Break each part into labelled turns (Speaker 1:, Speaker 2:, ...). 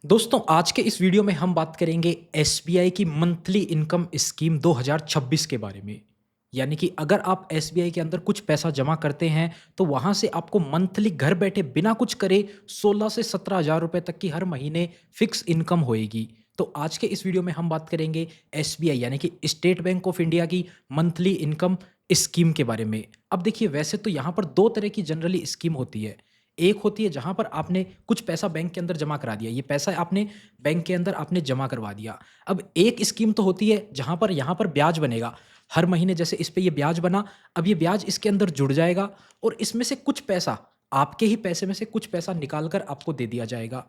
Speaker 1: दोस्तों आज के इस वीडियो में हम बात करेंगे एसबीआई की मंथली इनकम स्कीम 2026 के बारे में। यानी कि अगर आप एसबीआई के अंदर कुछ पैसा जमा करते हैं तो वहाँ से आपको मंथली घर बैठे बिना कुछ करे 16 से 17 हज़ार रुपये तक की हर महीने फिक्स इनकम होएगी। तो आज के इस वीडियो में हम बात करेंगे एसबीआई यानी कि स्टेट बैंक ऑफ इंडिया की मंथली इनकम स्कीम के बारे में। अब देखिए वैसे तो यहाँ पर 2 तरह की जनरली स्कीम होती है। एक होती है जहाँ पर आपने कुछ पैसा बैंक के अंदर जमा करा दिया, ये पैसा आपने बैंक के अंदर आपने जमा करवा दिया। अब एक स्कीम तो होती है जहाँ पर यहाँ पर ब्याज बनेगा, हर महीने जैसे इस पे ये ब्याज बना, अब ये ब्याज इसके अंदर जुड़ जाएगा और इसमें से कुछ पैसा, आपके ही पैसे में से कुछ पैसा निकाल कर आपको दे दिया जाएगा।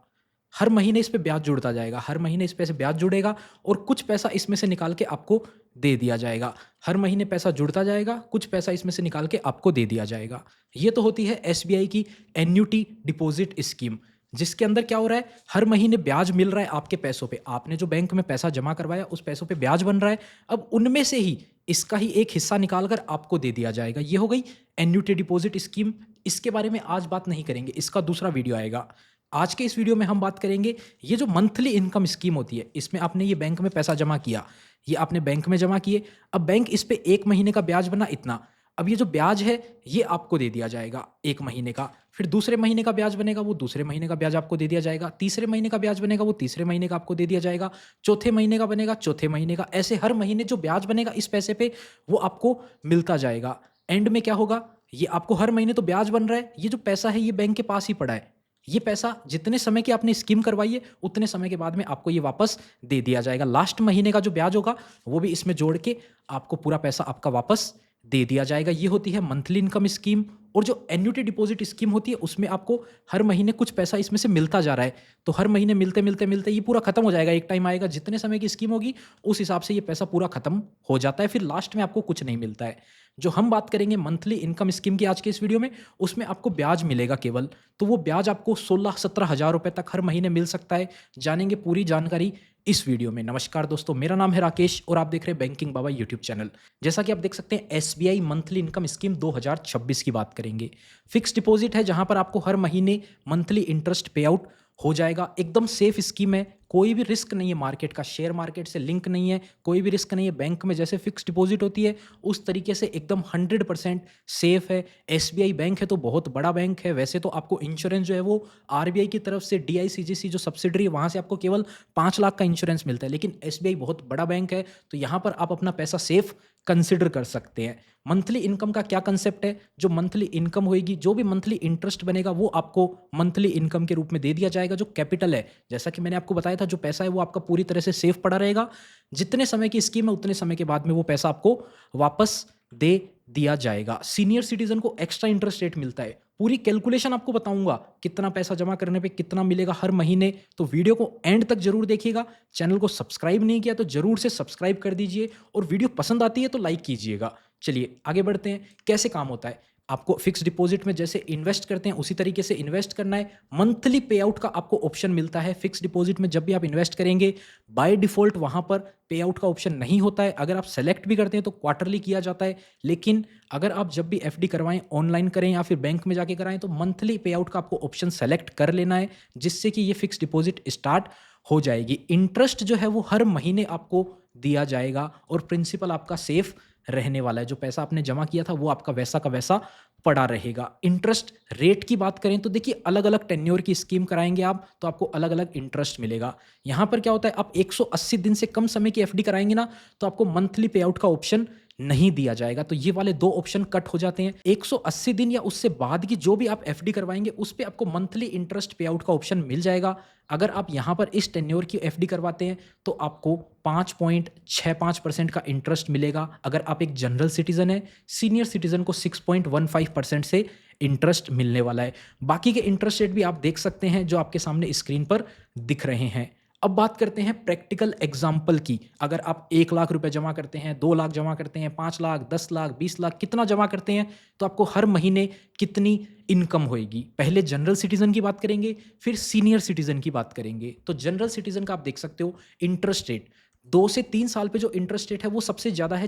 Speaker 1: हर महीने इस पे ब्याज जुड़ता जाएगा, हर महीने इस पे से ब्याज जुड़ेगा और कुछ पैसा इसमें से निकाल के आपको दे दिया जाएगा। हर महीने पैसा जुड़ता जाएगा, कुछ पैसा इसमें से निकाल के आपको दे दिया जाएगा। ये तो होती है एसबीआई की एन्युटी डिपॉजिट स्कीम, जिसके अंदर क्या हो रहा है, हर महीने ब्याज मिल रहा है आपके पैसों पे। आपने जो बैंक में पैसा जमा करवाया उस पैसों पे ब्याज बन रहा है, अब उनमें से ही इसका ही एक हिस्सा निकाल कर आपको दे दिया जाएगा। ये हो गई एन्युटी डिपॉजिट स्कीम। इसके बारे में आज बात नहीं करेंगे, इसका दूसरा वीडियो आएगा। आज के इस वीडियो में हम बात करेंगे ये जो मंथली इनकम स्कीम होती है, इसमें आपने ये बैंक में पैसा जमा किया, ये आपने बैंक में जमा किए, अब बैंक इस पे 1 महीने का ब्याज बना इतना, अब ये जो ब्याज है ये आपको दे दिया जाएगा 1 महीने का, फिर दूसरे महीने का ब्याज बनेगा वो दूसरे महीने का ब्याज आपको दे दिया जाएगा, तीसरे महीने का ब्याज बनेगा वो तीसरे महीने का आपको दे दिया जाएगा, चौथे महीने का बनेगा चौथे महीने का, ऐसे हर महीने जो ब्याज बनेगा इस पैसे पे वो आपको मिलता जाएगा। एंड में क्या होगा, ये आपको हर महीने तो ब्याज बन रहा है, ये जो पैसा है ये बैंक के पास ही पड़ा है, ये पैसा जितने समय की आपने स्कीम करवाई है उतने समय के बाद में आपको ये वापस दे दिया जाएगा। लास्ट महीने का जो ब्याज होगा वो भी इसमें जोड़ के आपको पूरा पैसा आपका वापस दे दिया जाएगा। ये होती है मंथली इनकम स्कीम। और जो एन्युटी डिपॉजिट स्कीम होती है उसमें आपको हर महीने कुछ पैसा इसमें से मिलता जा रहा है, तो हर महीने मिलते मिलते मिलते ये पूरा खत्म हो जाएगा। एक टाइम आएगा जितने समय की स्कीम होगी उस हिसाब से ये पैसा पूरा खत्म हो जाता है, फिर लास्ट में आपको कुछ नहीं मिलता है। जो हम बात करेंगे मंथली इनकम स्कीम की आज के इस वीडियो में, उसमें आपको ब्याज मिलेगा केवल, तो वो ब्याज आपको 16-17 हज़ार रुपये तक हर महीने मिल सकता है। जानेंगे पूरी जानकारी इस वीडियो में। नमस्कार दोस्तों, मेरा नाम है राकेश और आप देख रहे हैं बैंकिंग बाबा यूट्यूब चैनल। जैसा कि आप देख सकते हैं एसबीआई मंथली इनकम स्कीम 2026 की बात करेंगे। फिक्स डिपॉजिट है जहां पर आपको हर महीने मंथली इंटरेस्ट पे आउट हो जाएगा। एकदम सेफ स्कीम है, कोई भी रिस्क नहीं है मार्केट का, शेयर मार्केट से लिंक नहीं है, कोई भी रिस्क नहीं है। बैंक में जैसे फिक्स डिपॉजिट होती है उस तरीके से एकदम 100% सेफ है। एसबीआई बैंक है तो बहुत बड़ा बैंक है। वैसे तो आपको इंश्योरेंस जो है वो आरबीआई की तरफ से डीआईसीजीसी जो सब्सिडरी है वहाँ से आपको केवल 5 लाख का इंश्योरेंस मिलता है, लेकिन एसबीआई बहुत बड़ा बैंक है तो यहाँ पर आप अपना पैसा सेफ कंसिडर कर सकते हैं। मंथली इनकम का क्या कंसेप्ट है, जो मंथली इनकम होगी, जो भी मंथली इंटरेस्ट बनेगा वो आपको मंथली इनकम के रूप में दे दिया जाएगा। जो कैपिटल है, जैसा कि मैंने आपको बताया था, जो पैसा है वो आपका पूरी तरह से सेफ पड़ा रहेगा। जितने समय की स्कीम है उतने समय के बाद में वो पैसा आपको वापस दे दिया जाएगा। सीनियर सिटीजन को एक्स्ट्रा इंटरेस्ट रेट मिलता है। पूरी कैलकुलेशन आपको बताऊंगा कितना पैसा जमा करने पे कितना मिलेगा हर महीने, तो वीडियो को एंड तक जरूर देखिएगा। चैनल को सब्सक्राइब नहीं किया तो जरूर से सब्सक्राइब कर दीजिए और वीडियो पसंद आती है तो लाइक कीजिएगा। चलिए आगे बढ़ते हैं। कैसे काम होता है, आपको फिक्स डिपॉजिट में जैसे इन्वेस्ट करते हैं उसी तरीके से इन्वेस्ट करना है। मंथली पे आउट का आपको ऑप्शन मिलता है। फिक्स डिपॉजिट में जब भी आप इन्वेस्ट करेंगे बाय डिफॉल्ट वहां पर पे आउट का ऑप्शन नहीं होता है। अगर आप सेलेक्ट भी करते हैं तो क्वार्टरली किया जाता है, लेकिन अगर आप जब भी एफडी करवाएं, ऑनलाइन करें या फिर बैंक में जाके कराएं, तो मंथली पे आउट का आपको ऑप्शन सेलेक्ट कर लेना है, जिससे कि ये फिक्स डिपॉजिट स्टार्ट हो जाएगी। इंटरेस्ट जो है वो हर महीने आपको दिया जाएगा और प्रिंसिपल आपका सेफ रहने वाला है। जो पैसा आपने जमा किया था वो आपका वैसा का वैसा पड़ा रहेगा। इंटरेस्ट रेट की बात करें तो देखिए अलग अलग टेन्योर की स्कीम कराएंगे आप तो आपको अलग अलग इंटरेस्ट मिलेगा। यहां पर क्या होता है, आप 180 दिन से कम समय की एफडी कराएंगे ना तो आपको मंथली पे आउट का ऑप्शन नहीं दिया जाएगा। तो ये वाले 2 ऑप्शन कट हो जाते हैं। 180 दिन या उससे बाद की जो भी आप एफडी करवाएंगे उस पे आपको मंथली इंटरेस्ट पे आउट का ऑप्शन मिल जाएगा। अगर आप यहां पर इस टेन्योर की एफडी करवाते हैं तो आपको 5.65% का इंटरेस्ट मिलेगा। अगर आप एक जनरल सिटीजन है, सीनियर सिटीजन को 6.15% से इंटरेस्ट मिलने वाला है। बाकी के इंटरेस्ट रेट भी आप देख सकते हैं जो आपके सामने स्क्रीन पर दिख रहे हैं। अब बात करते हैं प्रैक्टिकल एग्जाम्पल की। अगर आप 1 लाख रुपए जमा करते हैं, 2 लाख जमा करते हैं, 5 लाख, 10 लाख, 20 लाख, कितना जमा करते हैं तो आपको हर महीने कितनी इनकम होएगी। पहले जनरल सिटीजन की बात करेंगे, फिर सीनियर सिटीजन की बात करेंगे। तो जनरल सिटीजन का आप देख सकते हो इंटरेस्ट रेट 2 से 3 साल पे जो इंटरेस्ट रेट है वो सबसे ज़्यादा है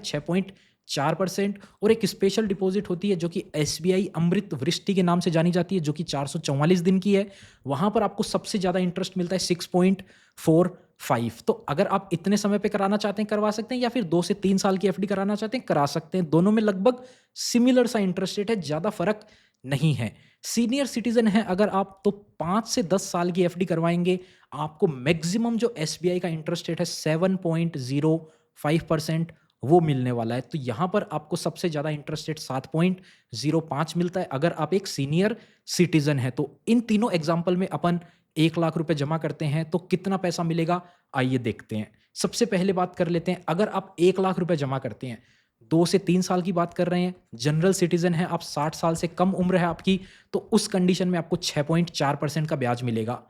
Speaker 1: 4% और एक स्पेशल डिपॉजिट होती है जो कि एसबीआई अमृत वृष्टि के नाम से जानी जाती है, जो कि 444 दिन की है। वहाँ पर आपको सबसे ज़्यादा इंटरेस्ट मिलता है 6.45। तो अगर आप इतने समय पे कराना चाहते हैं करवा सकते हैं, या फिर 2 से 3 साल की एफडी कराना चाहते हैं करा सकते हैं। दोनों में लगभग सिमिलर सा इंटरेस्ट रेट है, ज़्यादा फ़र्क नहीं है। सीनियर सिटीज़न हैं अगर आप, तो 5 से 10 साल की एफडी करवाएँगे, आपको मैक्सिमम जो एसबीआई का इंटरेस्ट रेट है 7.05% वो मिलने वाला है। तो यहाँ पर आपको सबसे ज़्यादा इंटरेस्ट रेट 7.05 मिलता है अगर आप एक सीनियर सिटीज़न हैं। तो इन तीनों एग्ज़ाम्पल में अपन 1 लाख रुपए जमा करते हैं तो कितना पैसा मिलेगा, आइए देखते हैं। सबसे पहले बात कर लेते हैं, अगर आप 1 लाख रुपए जमा करते हैं, 2 से 3 साल की बात कर रहे हैं, जनरल सिटीज़न हैं आप, 60 साल से कम उम्र है आपकी, तो उस कंडीशन में आपको 6.4% का ब्याज मिलेगा।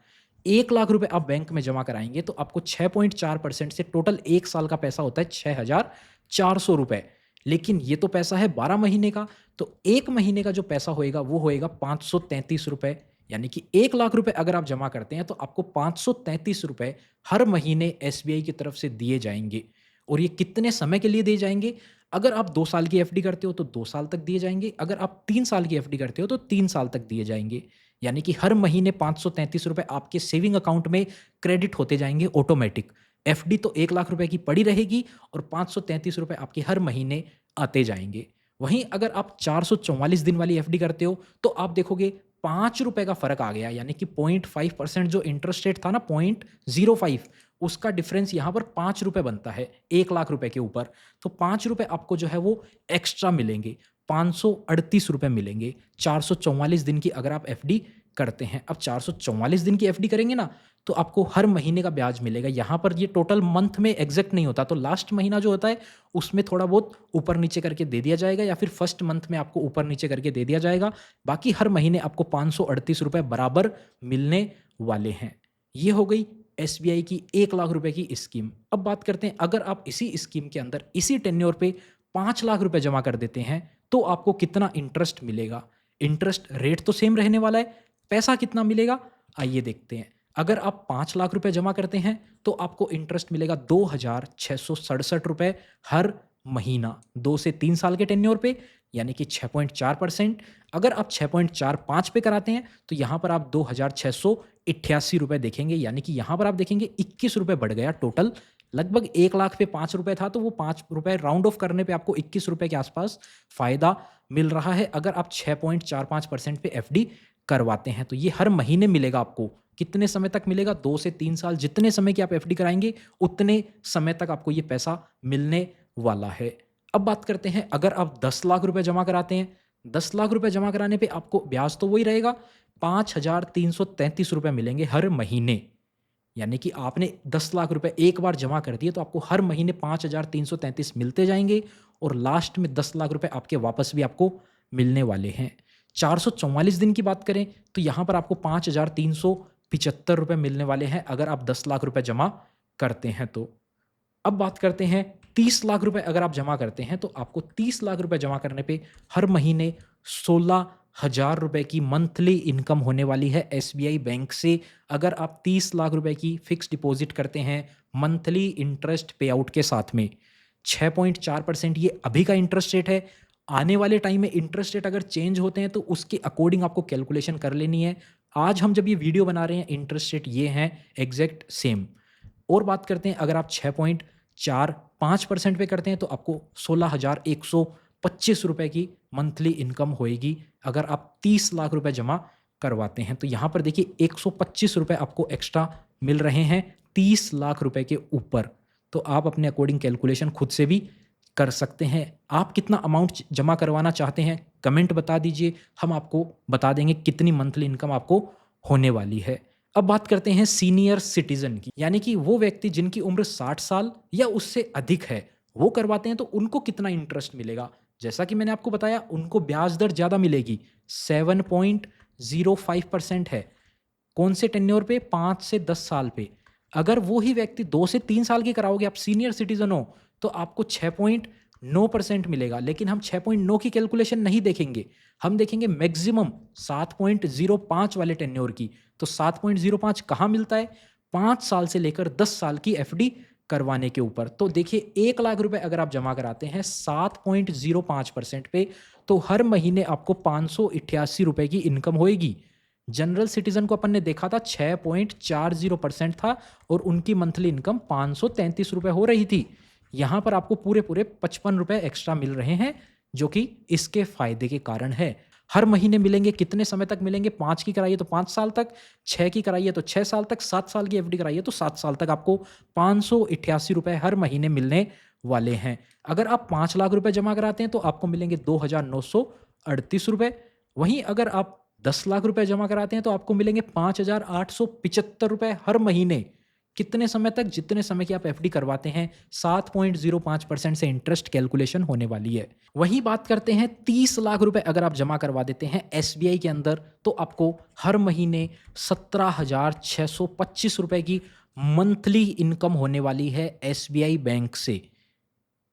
Speaker 1: 1 लाख रुपए आप बैंक में जमा कराएँगे तो आपको 6.4% से टोटल 1 साल का पैसा होता है 6,400 रुपए। लेकिन ये तो पैसा है 12 महीने का, तो 1 महीने का जो पैसा होएगा वो होएगा 533 रुपए। यानी कि 1 लाख रुपए अगर आप जमा करते हैं तो आपको 533 रुपए हर महीने एसबीआई की तरफ से दिए जाएँगे। और ये कितने समय के लिए दिए जाएँगे? अगर आप 2 साल की एफडी करते हो तो 2 साल तक दिए जाएँगे, अगर आप 3 साल की एफडी करते हो तो 3 साल तक दिए जाएँगे। यानी कि हर महीने 533 रुपए आपके सेविंग अकाउंट में क्रेडिट होते जाएँगे ऑटोमैटिक। एफडी तो 1 लाख रुपए की पड़ी रहेगी और 533 रुपए आपके हर महीने आते जाएँगे। वहीं अगर आप 444 दिन वाली एफडी करते हो तो आप देखोगे 5 रुपए का फ़र्क आ गया, यानी कि 0.5% जो इंटरेस्ट रेट था ना, 0.05, उसका डिफरेंस यहाँ पर 5 रुपए बनता है 1 लाख रुपए के ऊपर। तो 5 रुपए आपको जो है वो एक्स्ट्रा मिलेंगे, 538 रुपए मिलेंगे 444 दिन की अगर आप एफडी करते हैं। अब 444 दिन की एफडी करेंगे ना तो आपको हर महीने का ब्याज मिलेगा। यहाँ पर ये टोटल मंथ में एग्जैक्ट नहीं होता, तो लास्ट महीना जो होता है उसमें थोड़ा बहुत ऊपर नीचे करके दे दिया जाएगा, या फिर फर्स्ट मंथ में आपको ऊपर नीचे करके दे दिया जाएगा। बाकी हर महीने आपको 538 रुपए बराबर मिलने वाले हैं। ये हो गई एसबीआई की 1 लाख रुपए की स्कीम। अब बात करते हैं, अगर आप इसी स्कीम के अंदर इसी टेन्योर पे 5 लाख रुपए जमा कर देते हैं तो आपको कितना इंटरेस्ट मिलेगा। इंटरेस्ट रेट तो सेम रहने वाला है, पैसा कितना मिलेगा आइए देखते हैं। अगर आप 5 लाख रुपए जमा करते हैं तो आपको इंटरेस्ट मिलेगा 2,667 रुपए हर महीना, 2 से 3 साल के टेन्योर पे, यानी कि 6.4%। अगर आप 6.45 पे कराते हैं तो यहाँ पर आप 2,688 रुपए देखेंगे, यानी कि यहाँ पर आप देखेंगे 21 रुपए बढ़ गया टोटल। लगभग 1 लाख पे 5 रुपए था तो वो 5 रुपए राउंड ऑफ करने पे आपको 21 रुपए के आसपास फ़ायदा मिल रहा है अगर आप 6.45% पे एफडी करवाते हैं। तो ये हर महीने मिलेगा आपको। कितने समय तक मिलेगा? 2 से 3 साल, जितने समय की आप एफडी कराएँगे उतने समय तक आपको ये पैसा मिलने वाला है। अब बात करते हैं, अगर आप 10 लाख रुपए जमा कराते हैं, 10 लाख रुपए जमा कराने पे आपको ब्याज तो वही रहेगा, 5,333 रुपए मिलेंगे हर महीने। यानी कि आपने 10 लाख रुपए एक बार जमा कर दिए तो आपको हर महीने 5,333 मिलते जाएँगे और लास्ट में 10 लाख रुपए आपके वापस भी आपको मिलने वाले हैं। 444 दिन की बात करें तो यहाँ पर आपको 5,375 रुपए मिलने वाले हैं अगर आप 10 लाख रुपए जमा करते हैं तो। अब बात करते हैं 30 लाख रुपए अगर आप जमा करते हैं तो आपको 30 लाख रुपए जमा करने पे हर महीने 16,000 रुपए की मंथली इनकम होने वाली है एसबीआई बैंक से। अगर आप 30 लाख रुपए की फिक्स डिपॉजिट करते हैं मंथली इंटरेस्ट पे आउट के साथ में, 6.4% ये अभी का इंटरेस्ट रेट है। आने वाले टाइम में इंटरेस्ट रेट अगर चेंज होते हैं तो उसके अकॉर्डिंग आपको कैलकुलेशन कर लेनी है। आज हम जब ये वीडियो बना रहे हैं इंटरेस्ट रेट ये हैं एग्जैक्ट सेम। और बात करते हैं, अगर आप 6.45% पे करते हैं तो आपको 16,125 रुपए की मंथली इनकम होएगी अगर आप 30 लाख रुपए जमा करवाते हैं। तो यहाँ पर देखिए 125 रुपए आपको एक्स्ट्रा मिल रहे हैं 30 लाख रुपए के ऊपर। तो आप अपने अकॉर्डिंग कैलकुलेशन खुद से भी कर सकते हैं। आप कितना अमाउंट जमा करवाना चाहते हैं कमेंट बता दीजिए, हम आपको बता देंगे कितनी मंथली इनकम आपको होने वाली है। अब बात करते हैं सीनियर सिटीजन की, यानी कि वो व्यक्ति जिनकी उम्र 60 साल या उससे अधिक है, वो करवाते हैं तो उनको कितना इंटरेस्ट मिलेगा। जैसा कि मैंने आपको बताया उनको ब्याज दर ज़्यादा मिलेगी, 7.05% है। कौन से टेन्योर पे? 5 से 10 साल पे। अगर वो ही व्यक्ति 2 से 3 साल की कराओगे, आप सीनियर सिटीजन हो, तो आपको 6.9% मिलेगा। लेकिन हम 6.9 की कैलकुलेशन नहीं देखेंगे, हम देखेंगे मैक्सिमम 7.05 वाले टेन्योर की। तो 7.05 कहाँ मिलता है? 5 साल से लेकर 10 साल की एफडी करवाने के ऊपर। तो देखिए 1 लाख रुपए अगर आप जमा कराते हैं 7.05% पे, तो हर महीने आपको 588 रुपए की इनकम होएगी। जनरल सिटीज़न को अपन ने देखा था 6.40% था और उनकी मंथली इनकम 533 रुपए हो रही थी। यहाँ पर आपको पूरे-पूरे 55 रुपए एक्स्ट्रा मिल रहे हैं, जो कि इसके फ़ायदे के कारण है। हर महीने मिलेंगे, कितने समय तक मिलेंगे? 5 की कराइए तो 5 साल तक, 6 की कराइए तो 6 साल तक, 7 साल की एफडी कराइए तो 7 साल तक आपको 588 रुपए हर महीने मिलने वाले हैं। अगर आप 5 लाख रुपए जमा कराते हैं तो आपको मिलेंगे 2,938 रुपए। वहीं अगर आप 10 लाख रुपए जमा कराते हैं तो आपको मिलेंगे 5,875 रुपए हर महीने। कितने समय तक? जितने समय की आप एफडी करवाते हैं, 7.05% से इंटरेस्ट कैलकुलेशन होने वाली है। वहीं बात करते हैं 30 लाख रुपए अगर आप जमा करवा देते हैं एसबीआई के अंदर, तो आपको हर महीने 17,625 रुपए की मंथली इनकम होने वाली है एसबीआई बैंक से।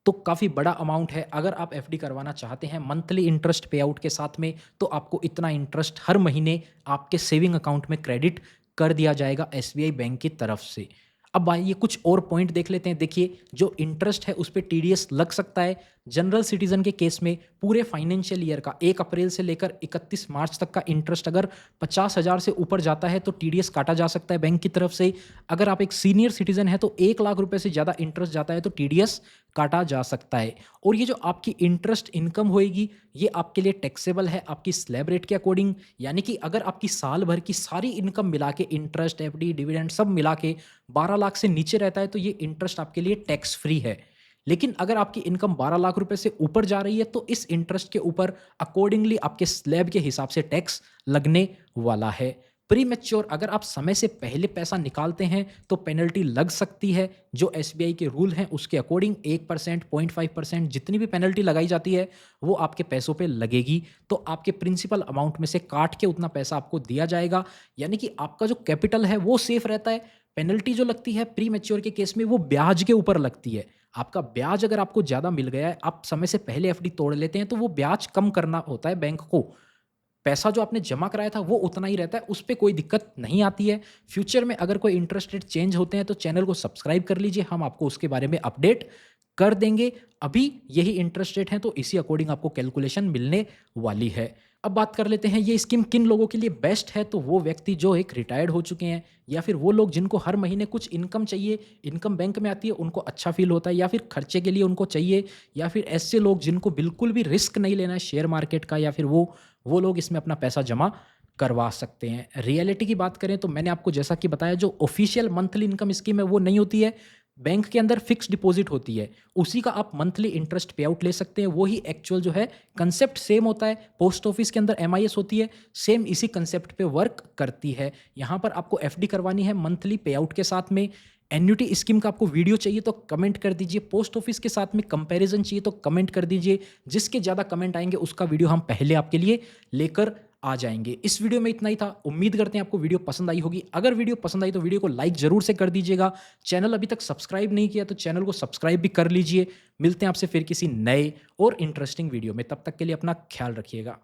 Speaker 1: तो काफ़ी बड़ा अमाउंट है। अगर आप एफडी करवाना चाहते हैं मंथली इंटरेस्ट पे आउट के साथ में, तो आपको इतना इंटरेस्ट हर महीने आपके सेविंग अकाउंट में क्रेडिट कर दिया जाएगा एसबीआई बैंक की तरफ से। अब आइए कुछ और पॉइंट देख लेते हैं। देखिए, जो इंटरेस्ट है उस पे टीडीएस लग सकता है। जनरल सिटीजन के केस में पूरे फाइनेंशियल ईयर का 1 अप्रैल से लेकर 31 मार्च तक का इंटरेस्ट अगर 50,000 से ऊपर जाता है तो टीडीएस काटा जा सकता है बैंक की तरफ से। अगर आप एक सीनियर सिटीजन है तो 1 लाख रुपए से ज़्यादा इंटरेस्ट जाता है तो टीडीएस काटा जा सकता है। और ये जो आपकी इंटरेस्ट इनकम होएगी, ये आपके लिए टैक्सेबल है आपकी स्लैब रेट के अकॉर्डिंग। यानी कि अगर आपकी साल भर की सारी इनकम मिला के, इंटरेस्ट, एफडी, डिविडेंड सब मिला के 12 लाख से नीचे रहता है तो ये इंटरेस्ट आपके लिए टैक्स फ्री है। लेकिन अगर आपकी इनकम 12 लाख रुपए से ऊपर जा रही है तो इस इंटरेस्ट के ऊपर अकॉर्डिंगली आपके स्लैब के हिसाब से टैक्स लगने वाला है। प्री मैच्योर अगर आप समय से पहले पैसा निकालते हैं तो पेनल्टी लग सकती है। जो एसबीआई के रूल हैं उसके अकॉर्डिंग 1%, 0.5% जितनी भी पेनल्टी लगाई जाती है वो आपके पैसों पे लगेगी। तो आपके प्रिंसिपल अमाउंट में से काट के उतना पैसा आपको दिया जाएगा। यानी कि आपका जो कैपिटल है वो सेफ रहता है। पेनल्टी जो लगती है प्री मैच्योर के केस में वो ब्याज के ऊपर लगती है। आपका ब्याज अगर आपको ज़्यादा मिल गया है, आप समय से पहले एफडी तोड़ लेते हैं तो वो ब्याज कम करना होता है बैंक को। पैसा जो आपने जमा कराया था वो उतना ही रहता है, उस पे कोई दिक्कत नहीं आती है। फ्यूचर में अगर कोई इंटरेस्ट रेट चेंज होते हैं तो चैनल को सब्सक्राइब कर लीजिए, हम आपको उसके बारे में अपडेट कर देंगे। अभी यही इंटरेस्ट रेट है तो इसी अकॉर्डिंग आपको कैलकुलेशन मिलने वाली है। अब बात कर लेते हैं ये स्कीम किन लोगों के लिए बेस्ट है। तो वो व्यक्ति जो एक रिटायर्ड हो चुके हैं, या फिर वो लोग जिनको हर महीने कुछ इनकम चाहिए, इनकम बैंक में आती है, उनको अच्छा फील होता है, या फिर खर्चे के लिए उनको चाहिए, या फिर ऐसे लोग जिनको बिल्कुल भी रिस्क नहीं लेना है शेयर मार्केट का, या फिर वो लोग इसमें अपना पैसा जमा करवा सकते हैं। रियलिटी की बात करें तो मैंने आपको जैसा कि बताया, जो ऑफिशियल मंथली इनकम स्कीम है वो नहीं होती है। बैंक के अंदर फिक्स डिपॉजिट होती है, उसी का आप मंथली इंटरेस्ट पे आउट ले सकते हैं। वही एक्चुअल जो है कंसेप्ट सेम होता है। पोस्ट ऑफिस के अंदर एमआईएस होती है, सेम इसी कंसेप्ट पे वर्क करती है। यहाँ पर आपको एफडी करवानी है मंथली पे आउट के साथ में। एन्युटी स्कीम का आपको वीडियो चाहिए तो कमेंट कर दीजिए। पोस्ट ऑफिस के साथ में कंपैरिजन चाहिए तो कमेंट कर दीजिए। जिसके ज़्यादा कमेंट आएंगे उसका वीडियो हम पहले आपके लिए लेकर आ जाएंगे। इस वीडियो में इतना ही था। उम्मीद करते हैं आपको वीडियो पसंद आई होगी। अगर वीडियो पसंद आई तो वीडियो को लाइक जरूर से कर दीजिएगा। चैनल अभी तक सब्सक्राइब नहीं किया तो चैनल को सब्सक्राइब भी कर लीजिए। मिलते हैं आपसे फिर किसी नए और इंटरेस्टिंग वीडियो में। तब तक के लिए अपना ख्याल रखिएगा।